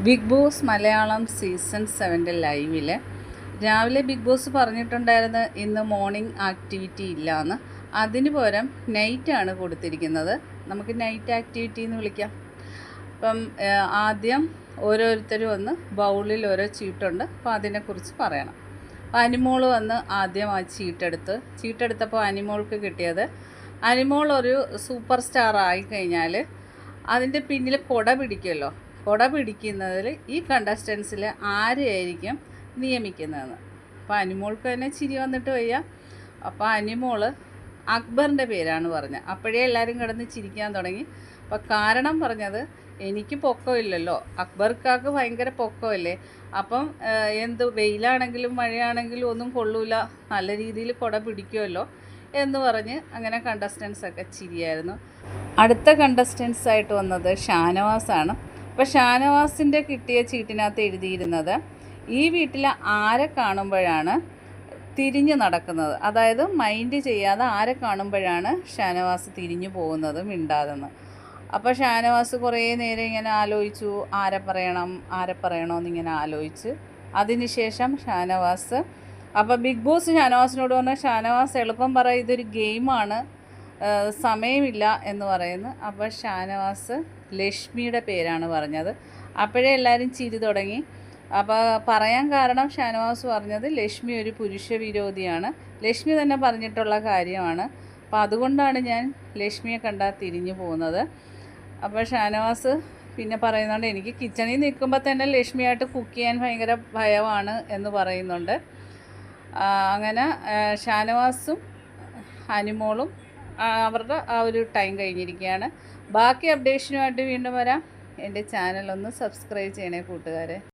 Big boss Malayalam season 7 ലൈവിൽ രാവിലെ big boss പറഞ്ഞിട്ടുണ്ടായിരുന്നു ഇന്ന് മോർണിംഗ് ആക്ടിവിറ്റി ഇല്ലയെന്ന്. അതിന് പകരം നൈറ്റാണ് കൊടുത്തിരിക്കുന്നത്. നമുക്ക് നൈറ്റ് ആക്ടിവിറ്റി എന്ന് വിളിക്കാം. അപ്പം ആദ്യം ഓരോരുത്തരും വന്ന് ബൗളിൽ ഓരോ ചീട്ടുണ്ട്, അപ്പോൾ അതിനെക്കുറിച്ച് പറയണം. അപ്പോൾ അനിമോൾ വന്ന് ആദ്യം ആ ചീട്ടെടുത്തപ്പോൾ അനിമോൾക്ക് കിട്ടിയത്, അനിമോൾ ഒരു സൂപ്പർ സ്റ്റാർ ആയിക്കഴിഞ്ഞാൽ അതിൻ്റെ പിന്നിൽ കൊട പിടിക്കുമല്ലോ, കൊട പിടിക്കുന്നതിൽ ഈ കണ്ടസ്റ്റൻസിൽ ആരെയായിരിക്കും നിയമിക്കുന്നതെന്ന്. അപ്പോൾ അനിമോൾക്ക് തന്നെ ചിരി വന്നിട്ട് വയ്യ. അപ്പോൾ അനിമോൾ അക്ബറിൻ്റെ പേരാണ് പറഞ്ഞത്. അപ്പോഴേ എല്ലാവരും കിടന്ന് ചിരിക്കാൻ തുടങ്ങി. അപ്പോൾ കാരണം പറഞ്ഞത്, എനിക്ക് പൊക്കമില്ലല്ലോ, അക്ബർക്കാക്ക് ഭയങ്കര പൊക്കമല്ലേ, അപ്പം എന്ത് വെയിലാണെങ്കിലും മഴയാണെങ്കിലും ഒന്നും കൊള്ളൂല, നല്ല രീതിയിൽ കുട പിടിക്കുമല്ലോ എന്ന് പറഞ്ഞ് അങ്ങനെ കണ്ടസ്റ്റൻസൊക്കെ ചിരിയായിരുന്നു. അടുത്ത കണ്ടസ്റ്റൻസായിട്ട് വന്നത് ഷാനവാസാണ്. അപ്പോൾ ഷാനവാസിൻ്റെ കിട്ടിയ ചീട്ടിനകത്ത് എഴുതിയിരുന്നത്, ഈ വീട്ടിൽ ആരെ കാണുമ്പോഴാണ് തിരിഞ്ഞു നടക്കുന്നത്, അതായത് മൈൻഡ് ചെയ്യാതെ ആരെ കാണുമ്പോഴാണ് ഷാനവാസ് തിരിഞ്ഞു പോകുന്നത് മിണ്ടാതെന്ന്. അപ്പോൾ ഷാനവാസ് കുറേ നേരം ഇങ്ങനെ ആലോചിച്ചു, ആരെ പറയണമെന്നിങ്ങനെ ആലോചിച്ച്. അതിനുശേഷം ഷാനവാസ്, അപ്പോൾ ബിഗ് ബോസ് ഷാനവാസിനോട് പറഞ്ഞാൽ, ഷാനവാസ് എളുപ്പം പറയും, ഇതൊരു ഗെയിമാണ്, സമയമില്ല എന്ന് പറയുന്നു. അപ്പോൾ ഷാനവാസ് ലക്ഷ്മിയുടെ പേരാണ് പറഞ്ഞത്. അപ്പോഴേ എല്ലാവരും ചിരി തുടങ്ങി. അപ്പോൾ പറയാൻ കാരണം ഷാനവാസ് പറഞ്ഞത് ലക്ഷ്മി ഒരു പുരുഷ വിരോധിയാണ്, ലക്ഷ്മി തന്നെ പറഞ്ഞിട്ടുള്ള കാര്യമാണ്, അപ്പോൾ അതുകൊണ്ടാണ് ഞാൻ ലക്ഷ്മിയെ കണ്ടാൽ തിരിഞ്ഞു പോകുന്നത്. അപ്പോൾ ഷാനവാസ് പിന്നെ പറയുന്നുണ്ട്, എനിക്ക് കിച്ചണിൽ നിൽക്കുമ്പോൾ തന്നെ ലക്ഷ്മിയായിട്ട് കുക്ക് ചെയ്യാൻ ഭയങ്കര ഭയമാണ് എന്ന് പറയുന്നുണ്ട്. അങ്ങനെ ഷാനവാസും അനിമോളും അവരുടെ ആ ഒരു ടൈം കഴിഞ്ഞിരിക്കുകയാണ്. ബാക്കി അപ്ഡേഷനുമായിട്ട് വീണ്ടും വരാം. എൻ്റെ ചാനലൊന്ന് സബ്സ്ക്രൈബ് ചെയ്യണേ കൂട്ടുകാരെ.